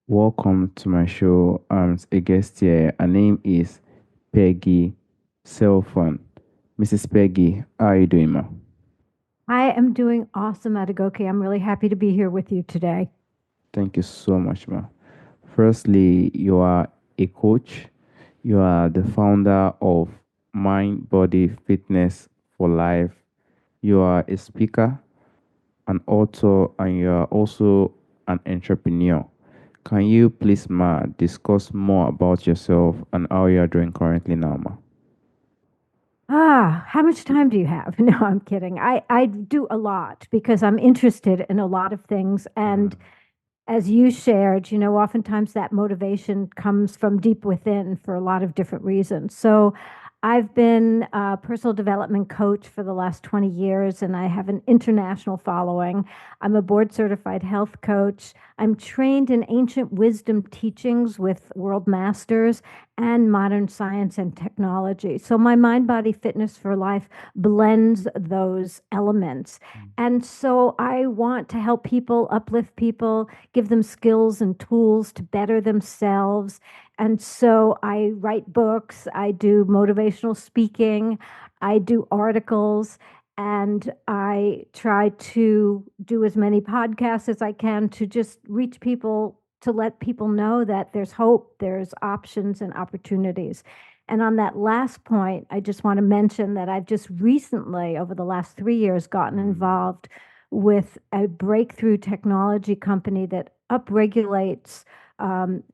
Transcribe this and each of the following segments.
Welcome to my show. A guest here. Her name is Peggy Sealfon. Mrs. Peggy, how are you doing, ma? I am doing awesome, Atagoki. I'm really happy to be here with you today. Thank you so much, ma. Firstly, you are a coach. You are the founder of Mind Body Fitness for Life. You are a speaker, an author, and you are also an entrepreneur. Can you please, ma, discuss more about yourself and how you are doing currently now, ma? How much time do you have? No, I'm kidding. I do a lot because I'm interested in a lot of things. And Mm. as you shared, oftentimes that motivation comes from deep within for a lot of different reasons. So I've been a personal development coach for the last 20 years, and I have an international following. I'm a board certified health coach. I'm trained in ancient wisdom teachings with world masters and modern science and technology. So my mind body fitness for life blends those elements. And so I want to help people, uplift people, give them skills and tools to better themselves. And so I write books, I do motivational speaking, I do articles, and I try to do as many podcasts as I can to just reach people, to let people know that there's hope, there's options and opportunities. And on that last point, I just want to mention that I've just recently, over the last 3 years, gotten Mm. involved with a breakthrough technology company that upregulates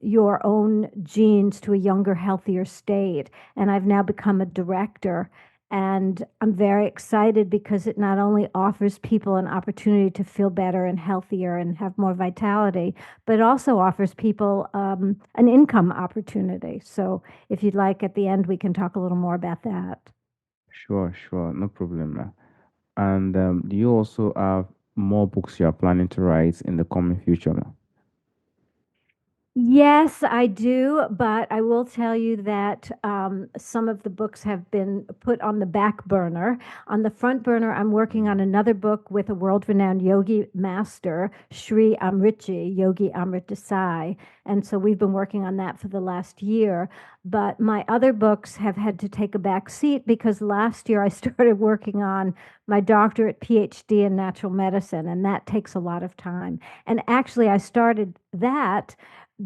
your own genes to a younger, healthier state. And I've now become a director. And I'm very excited because it not only offers people an opportunity to feel better and healthier and have more vitality, but also offers people an income opportunity. So if you'd like, at the end, we can talk a little more about that. Sure, sure, no problem, ma. And do you also have more books you are planning to write in the coming future, ma? Yes, I do, but I will tell you that some of the books have been put on the back burner. On the front burner, I'm working on Mm. another book with a world-renowned yogi master, Sri Amritji, Yogi Amrit Desai. And so we've been working on that for the last year. But my other books have had to take a back seat because last year I started working on my doctorate PhD in natural medicine, and that takes a lot of time. And actually, I started that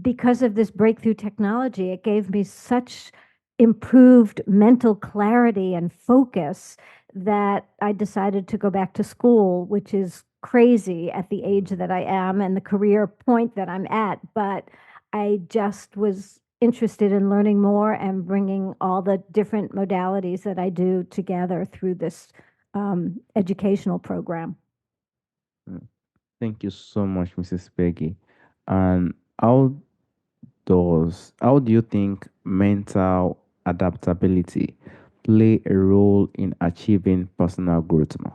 because of this breakthrough technology. It gave me such improved mental clarity and focus that I decided to go back to school, which is crazy at the age that I am and the career point that I'm at. But I just was interested in learning more and bringing all the different modalities that I do together through this educational program. Mm. Thank you so much, Mrs. Peggy. And how how do you think mental adaptability play a role in achieving personal growth, ma?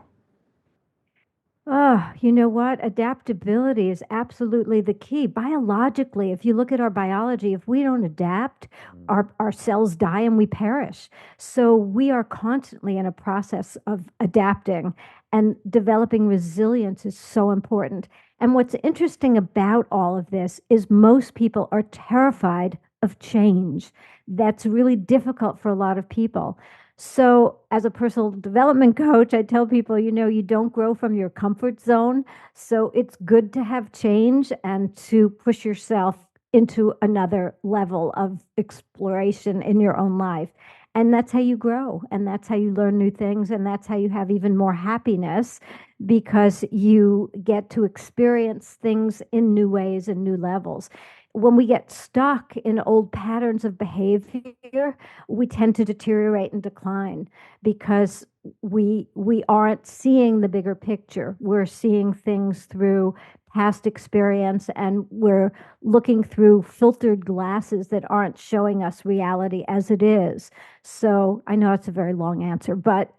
Oh, you know what? Adaptability is absolutely the key. Biologically, if you look at our biology, if we don't adapt, Mm. our cells die and we perish. So we are constantly in a process of adapting, and developing resilience is so important. And what's interesting about all of this is most people are terrified of change. That's really difficult for a lot of people. So, as a personal development coach, I tell people, you don't grow from your comfort zone. So, it's good to have change and to push yourself into another level of exploration in your own life. And that's how you grow. And that's how you learn new things. And that's how you have even more happiness because you get to experience things in new ways and new levels. When we get stuck in old patterns of behavior, we tend to deteriorate and decline because we aren't seeing the bigger picture. We're seeing things through past experience, and we're looking through filtered glasses that aren't showing us reality as it is. So I know it's a very long answer, but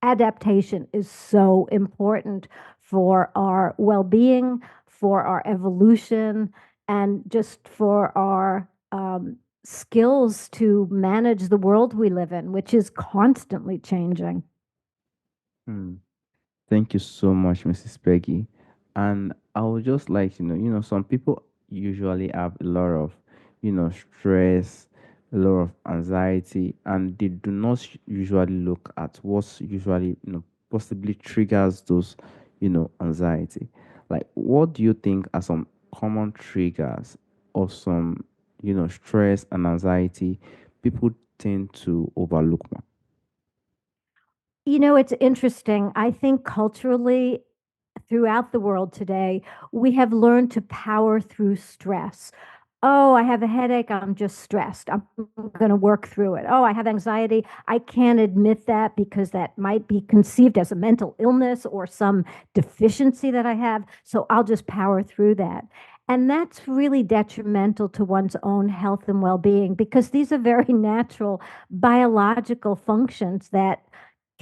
adaptation is so important for our well-being, for our evolution, and just for our skills to manage the world we live in, which is constantly changing. Mm. Thank you so much, Mrs. Peggy. And I would just like to know, some people usually have a lot of, stress, a lot of anxiety, and they do not usually look at what's usually, possibly triggers those, anxiety. Like, what do you think are some common triggers of some, stress and anxiety people tend to overlook? It's interesting. I think culturally, throughout the world today, we have learned to power through stress. Oh, I have a headache. I'm just stressed. I'm going to work through it. Oh, I have anxiety. I can't admit that because that might be conceived as a mental illness or some deficiency that I have. So I'll just power through that. And that's really detrimental to one's own health and well being because these are very natural biological functions that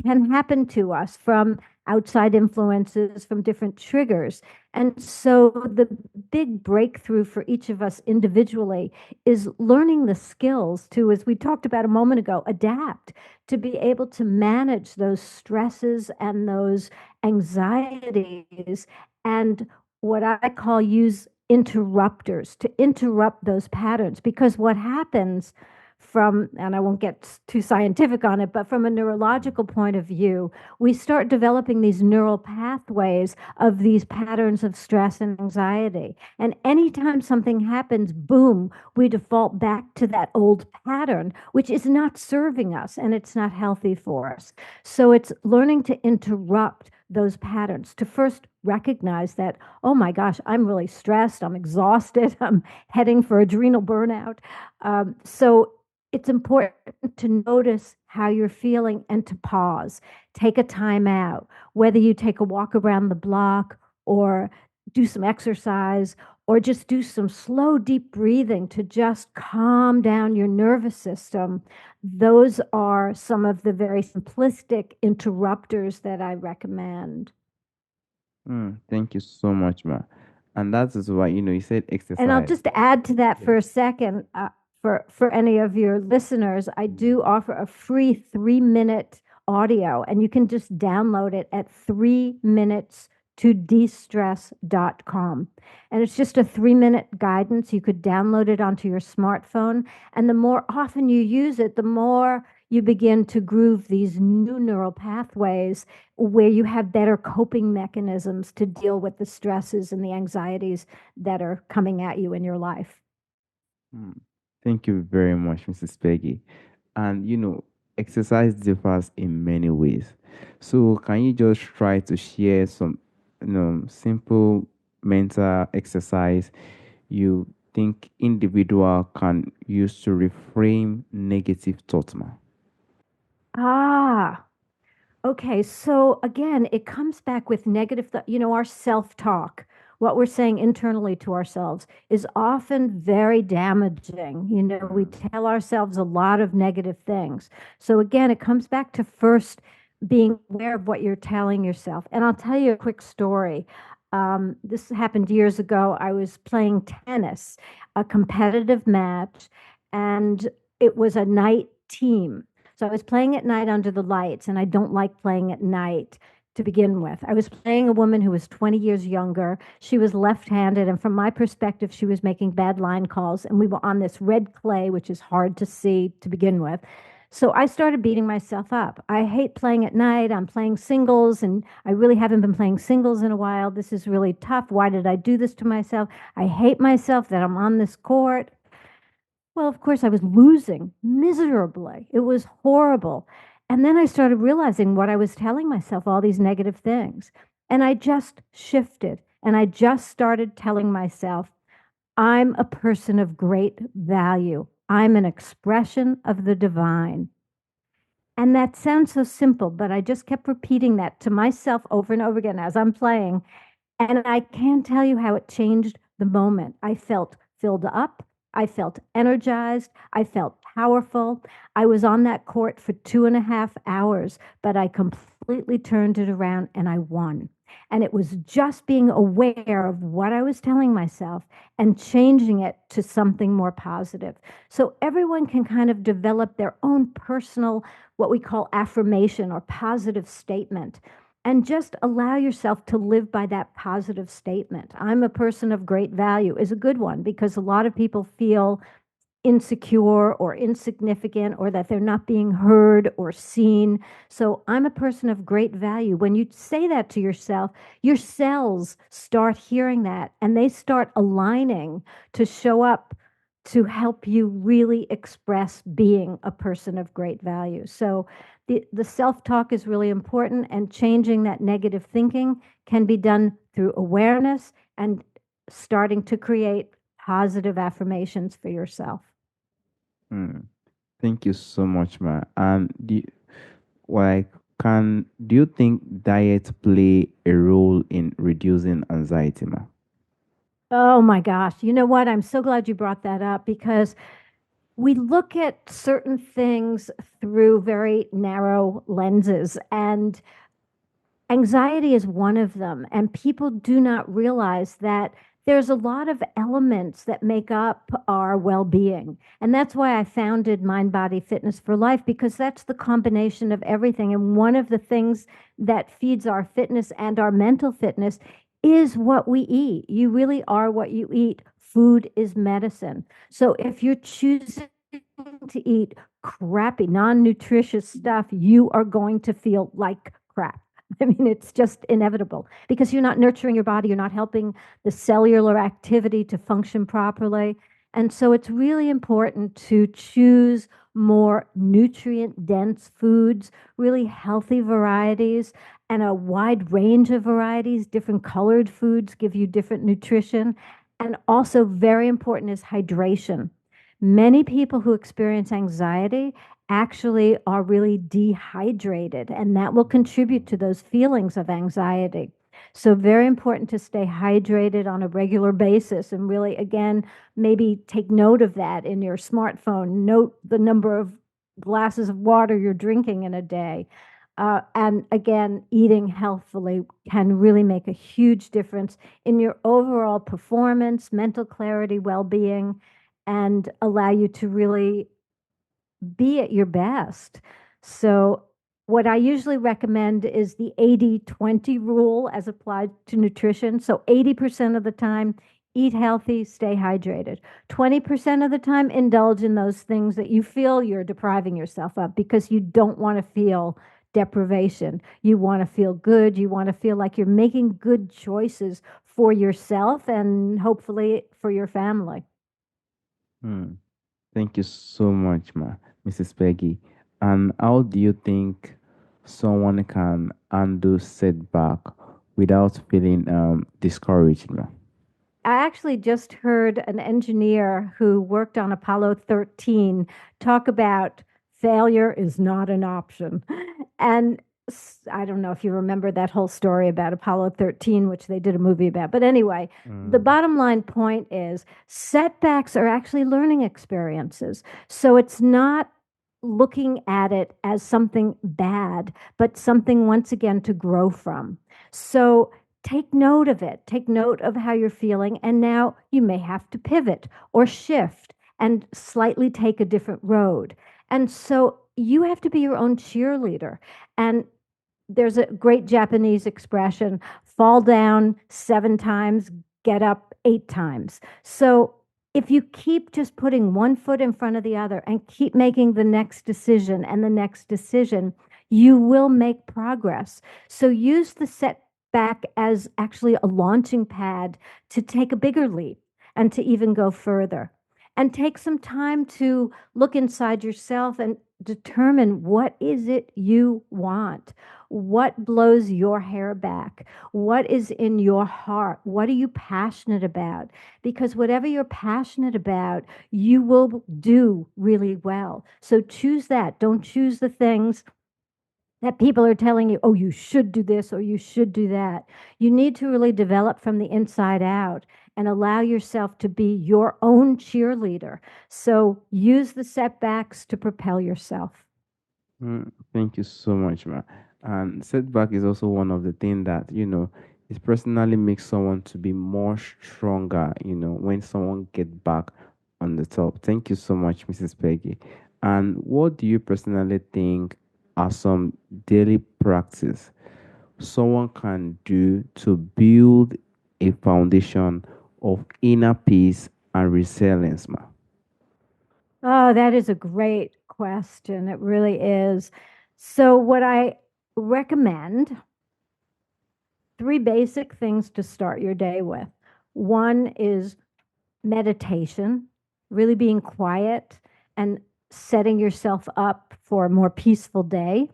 can happen to us from outside influences, from different triggers. And so the big breakthrough for each of us individually is learning the skills to, as we talked about a moment ago, adapt, to be able to manage those stresses and those anxieties, and what I call use interrupters to interrupt those patterns. Because what happens from, and I won't get too scientific on it, but from a neurological point of view, we start developing these neural pathways of these patterns of stress and anxiety. And anytime something happens, boom, we default back to that old pattern, which is not serving us and it's not healthy for us. So it's learning to interrupt those patterns, to first recognize that, oh my gosh, I'm really stressed, I'm exhausted, I'm heading for adrenal burnout. So it's important to notice how you're feeling and to pause, take a time out, whether you take a walk around the block or do some exercise or just do some slow, deep breathing to just calm down your nervous system. Those are some of the very simplistic interrupters that I recommend. Thank you so much, ma. And that is why, you said And I'll exercise. just add to that Yes. for a second. For any of your listeners, I do offer a free 3 minute audio, and you can just download it at 3minutes to destress.com. And it's just a 3 minute guidance. You could download it onto your smartphone. And the more often you use it, the more you begin to groove these new neural pathways where you have better coping mechanisms to deal with the stresses and the anxieties that are coming at you in your life. Mm. Thank you very much, Mrs. Peggy. And exercise differs in many ways. So can you just try to share some, simple mental exercise you think individual can use to reframe negative thoughts, ma? Ah, okay, so again, it comes back with negative, our self-talk, what we're saying internally to ourselves is often very damaging. We Mm. tell ourselves a lot of negative things. So again, it comes back to first being aware of what you're telling yourself. And I'll tell you a quick story. This happened years ago. I was playing tennis, a competitive match, and it was a night team. So I was playing at night under the lights, and I don't like playing at night to begin with. I was playing a woman who was 20 years younger. She was left-handed, and from my perspective, she was making bad line calls, and we were on this red clay, which is hard to see to begin with. So I started beating myself up. I hate playing at night. I'm playing singles, and I really haven't been playing singles in a while. This is really tough. Why did I do this to myself? I hate myself that I'm on this court. Well, of course, I was losing miserably. It was horrible. And then I started realizing what I was telling myself, all these negative things. And I just shifted and I just started telling myself, I'm a person of great value. I'm an expression of the divine. And that sounds so simple, but I just kept repeating that to myself over and over again as I'm playing. And I can't tell you how it changed the moment. I felt filled up. I felt energized. I felt powerful. I was on that court for 2.5 hours, but I completely turned it around and I won. And it was just being aware of what I was telling myself and changing it to something more positive. So everyone can kind of develop their own personal, what we call affirmation or positive statement, and just allow yourself to live by that positive statement. I'm a person of great value is a good one because a lot of people feel insecure or insignificant or that they're not being heard or seen. So I'm a person of great value. When you say that to yourself, your cells start hearing that and they start aligning to show up to help you really express being a person of great value. So the self-talk is really important, and changing that negative thinking can be done through awareness and starting to create positive affirmations for yourself. Hmm. Thank you so much, ma. And like, do you think diet play a role in reducing anxiety, ma? Oh my gosh. You know what? I'm so glad you brought that up because we look at certain things through very narrow lenses, and anxiety is one of them. And people do not realize that there's a lot of elements that make up our well being. And that's why I founded Mind Body Fitness for Life, because that's the combination of everything. And one of the things that feeds our fitness and our mental fitness is what we eat. You really are what you eat. Food is medicine. So if you're choosing to eat crappy, non nutritious stuff, you are going to feel like crap. I mean, it's just inevitable because you're not nurturing your body, you're not helping the cellular activity to function properly. And so it's really important to choose more nutrient dense foods, really healthy varieties, and a wide range of varieties. Different colored foods give you different nutrition. And also, very important is hydration. Many people who experience anxiety actually are really dehydrated, and that will contribute to those feelings of anxiety. So, very important to stay hydrated on a regular basis. And really, again, maybe take note of that in your smartphone. Note the number of glasses of water you're drinking in a day. And again, eating healthfully can really make a huge difference in your overall performance, mental clarity, well being, and allow you to really be at your best. So, what I usually recommend is the 80-20 rule as applied to nutrition. So, 80% of the time, eat healthy, stay hydrated. 20% of the time, indulge in those things that you feel you're depriving yourself of because you don't want to feel deprivation. You want to feel good. You want to feel like you're making good choices for yourself and hopefully for your family. Hmm. Thank you so much, ma, Mrs. Peggy. And how do you think someone can undo setback without feeling discouraged, ma? I actually just heard an engineer who worked on Apollo 13 talk about failure is not an option. And I don't know if you remember that whole story about Apollo 13, which they did a movie about. But anyway, the Mm. bottom line point is setbacks are actually learning experiences. So it's not looking at it as something bad, but something once again to grow from. So take note of it. Take note of how you're feeling. And now you may have to pivot or shift and slightly take a different road. And so you have to be your own cheerleader. And there's a great Japanese expression, fall down 7 times, get up 8 times. So if you keep just putting one foot in front of the other and keep making the next decision and the next decision, you will make progress. So use the setback as actually a launching pad to take a bigger leap and to even go further. And take some time to look inside yourself and determine what is it you want. What blows your hair back? What is in your heart? What are you passionate about? Because whatever you're passionate about, you will do really well. So choose that. Don't choose the things that people are telling you, oh, you should do this or you should do that. You need to really develop from the inside out and allow yourself to be your own cheerleader. So use the setbacks to propel yourself. Thank you so much, ma. And setback is also one of the things that, it personally makes someone to be more stronger, when someone get back on the top. Thank you so much, Mrs. Peggy. And what do you personally think are some daily practice someone can do to build a foundation of inner peace and resilience, ma? Oh, that is a great question. It really is. So, what I recommend, three basic things to start your day with. One is meditation, really being quiet and setting yourself up for a more peaceful day.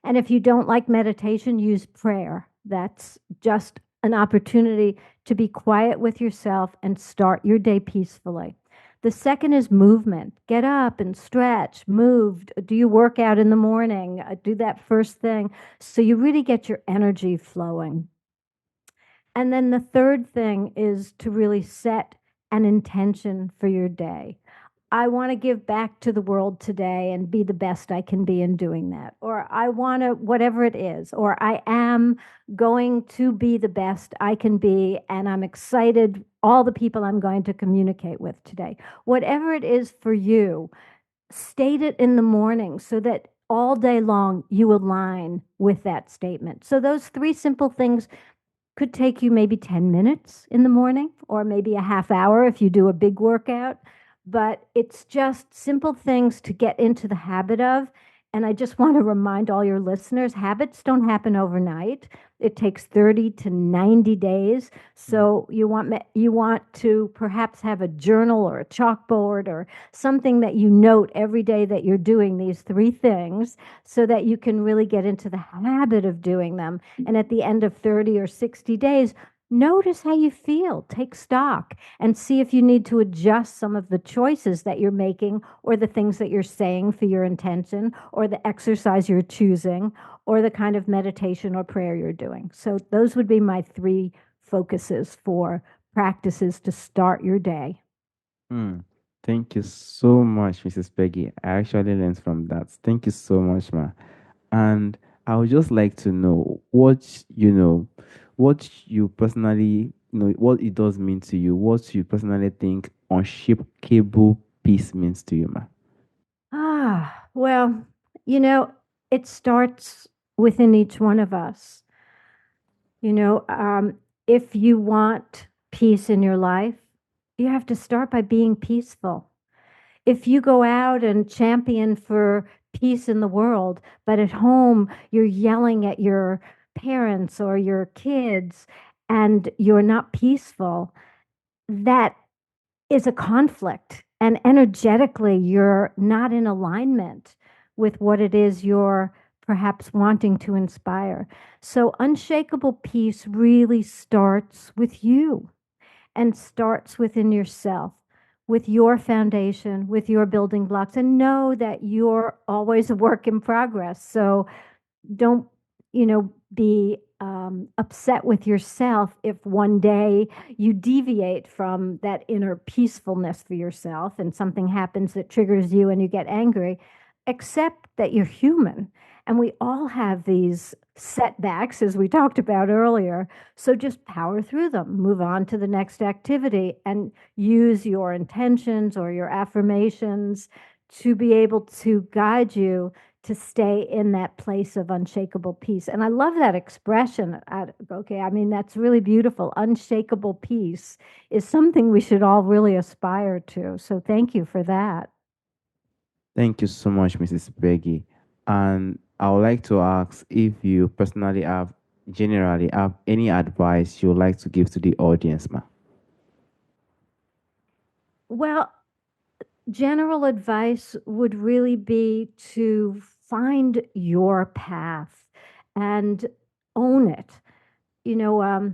And if you don't like meditation, use prayer. That's just an opportunity to be quiet with yourself and start your day peacefully. The second is movement. Get up and stretch, move, do your workout in the morning, do that first thing so you really get your energy flowing. And then the third thing is to really set an intention for your day. I want to give back to the world today and be the best I can be in doing that. Or I want to, whatever it is, or I am going to be the best I can be. And I'm excited, all the people I'm going to communicate with today. Whatever it is for you, state it in the morning so that all day long you align with that statement. So, those three simple things could take you maybe 10 minutes in the morning or maybe a half hour if you do a big workout. But it's just simple things to get into the habit of. And I just want to remind all your listeners habits don't happen overnight. It takes 30 to 90 days. So you want to perhaps have a journal or a chalkboard or something that you note every day that you're doing these three things so that you can really get into the habit of doing them. And at the end of 30 or 60 days, notice how you feel. Take stock and see if you need to adjust some of the choices that you're making or the things that you're saying for your intention or the exercise you're choosing or the kind of meditation or prayer you're doing. So, those would be my three focuses for practices to start your day. Hmm. Thank you so much, Mrs. Peggy. I actually learned from that. Thank you so much, ma. And I would just like to know what you personally, what it does mean to you, what you personally think unshakable peace means to you, ma. Well, you know, it starts within each one of us. You know, if you want peace in your life, you have to start by being peaceful. If you go out and champion for peace in the world, but at home you're yelling at your parents or your kids and you're not peaceful, that is a conflict. And energetically, you're not in alignment with what it is you're perhaps wanting to inspire. So, unshakable peace really starts with you and starts within yourself, with your foundation, with your building blocks, and know that you're always a work in progress. So, don't be upset with yourself if one day you deviate from that inner peacefulness for yourself and something happens that triggers you and you get angry. Accept that you're human and we all have these setbacks as we talked about earlier. So just power through them, move on to the next activity, and use your intentions or your affirmations to be able to guide you to stay in that place of unshakable peace. And I love that expression. Okay, I mean, that's really beautiful. Unshakable peace is something we should all really aspire to. So thank you for that. Thank you so much, Mrs. Peggy. And I would like to ask if you personally generally have any advice you would like to give to the audience, ma. Well, general advice would really be to find your path and own it. You know,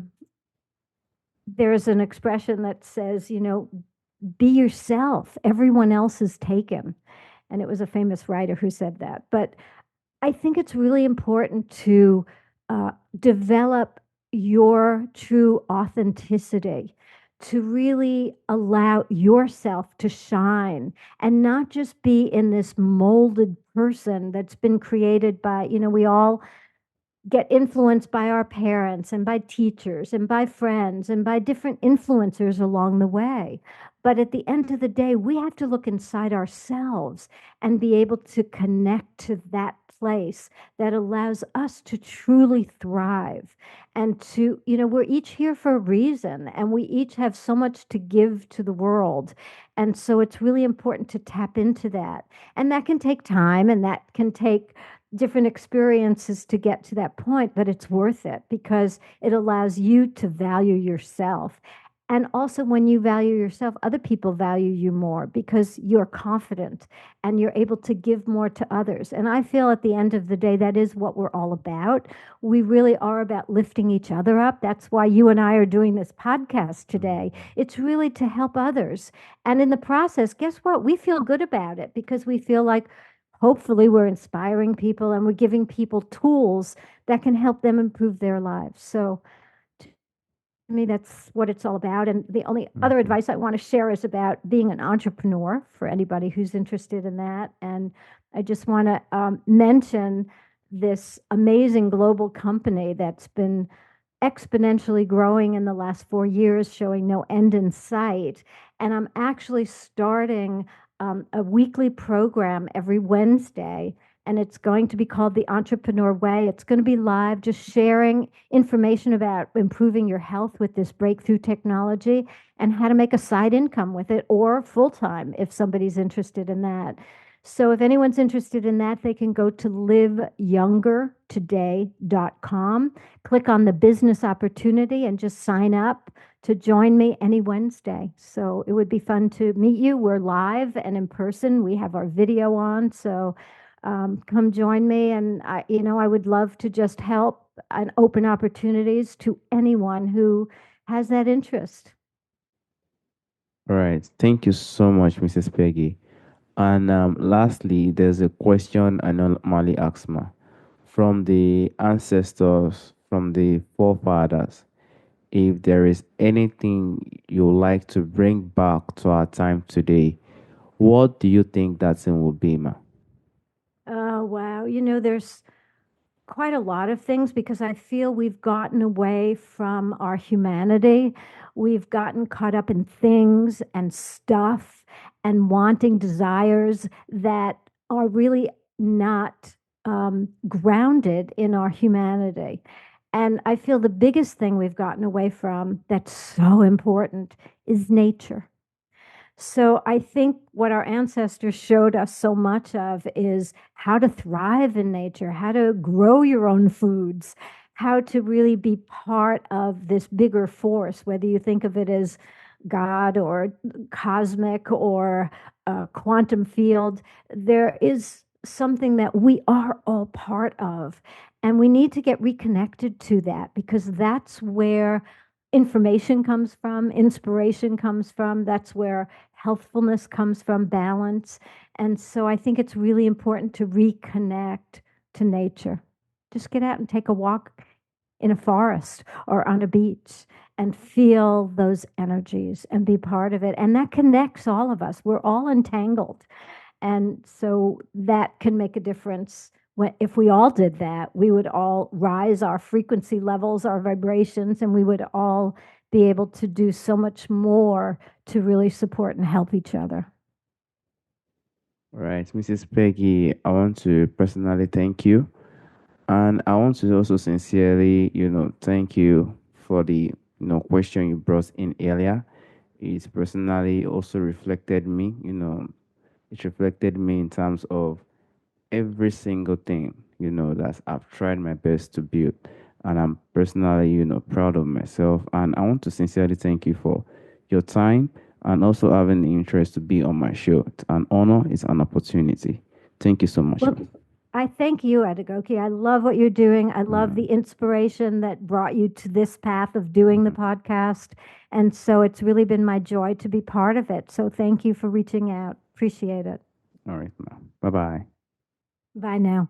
there's an expression that says, be yourself. Everyone else is taken. And it was a famous writer who said that. But I think it's really important to develop your true authenticity, to really allow yourself to shine and not just be in this molded person that's been created by, we all get influenced by our parents and by teachers and by friends and by different influencers along the way. But at the end of the day, we have to look inside ourselves and be able to connect to that place that allows us to truly thrive and to, we're each here for a reason and we each have so much to give to the world. And so it's really important to tap into that. And that can take time and that can take different experiences to get to that point, but it's worth it because it allows you to value yourself. And also, when you value yourself, other people value you more because you're confident and you're able to give more to others. And I feel at the end of the day, that is what we're all about. We really are about lifting each other up. That's why you and I are doing this podcast today. Mhm. It's really to help others. And in the process, guess what? We feel good about it because we feel like hopefully we're inspiring people and we're giving people tools that can help them improve their lives. So to me, that's what it's all about. And the only other Okay. advice I want to share is about being an entrepreneur for anybody who's interested in that. And I just want to mention this amazing global company that's been exponentially growing in the last 4 years, showing no end in sight. And I'm actually starting a weekly program every Wednesday, and it's going to be called The Entrepreneur Way. It's going to be live, just sharing information about improving your health with this breakthrough technology and how to make a side income with it or full time if somebody's interested in that. So if anyone's interested in that, they can go to liveyoungertoday.com, click on the business opportunity, and just sign up to join me any Wednesday. So it would be fun to meet you. We're live and in person. We have our video on. So come join me. And I would love to just help and open opportunities to anyone who has that interest. All right. Thank you so much, Mrs. Peggy. And lastly, there's a question I normally ask ma. From the ancestors, from the forefathers, if there is anything you like to bring back to our time today, what do you think that thing will be, ma? Oh, wow. There's quite a lot of things because I feel we've gotten away from our humanity. We've gotten caught up in things and stuff and wanting desires that are really not grounded in our humanity. And I feel the biggest thing we've gotten away from that's so important is nature. So I think what our ancestors showed us so much of is how to thrive in nature, how to grow your own foods, how to really be part of this bigger force, whether you think of it as God or cosmic or quantum field. There is something that we are all part of. And we need to get reconnected to that because that's where information comes from, inspiration comes from. That's where healthfulness comes from, balance. And so I think it's really important to reconnect to nature. Just get out and take a walk in a forest or on a beach and feel those energies and be part of it. And that connects all of us. We're all entangled. And so that can make a difference. If we all did that, we would all rise our frequency levels, our vibrations, and we would all be able to do so much more to really support and help each other. All right, Mrs. Peggy, I want to personally thank you. And I want to also sincerely, thank you for the, question you brought in earlier. It personally also reflected me, it reflected me in terms of every single thing, that I've tried my best to build. And I'm personally, proud of myself. And I want to sincerely thank you for your time and also having the interest to be on my show. It's an honor, it's an opportunity. Thank you so much, Well, man. I thank you, Adagoki. I love what you're doing. I love the Mm, inspiration that brought you to this path of doing the mhm. podcast. And so it's really been my joy to be part of it. So thank you for reaching out. Appreciate it. All right, man. Bye bye. Bye now.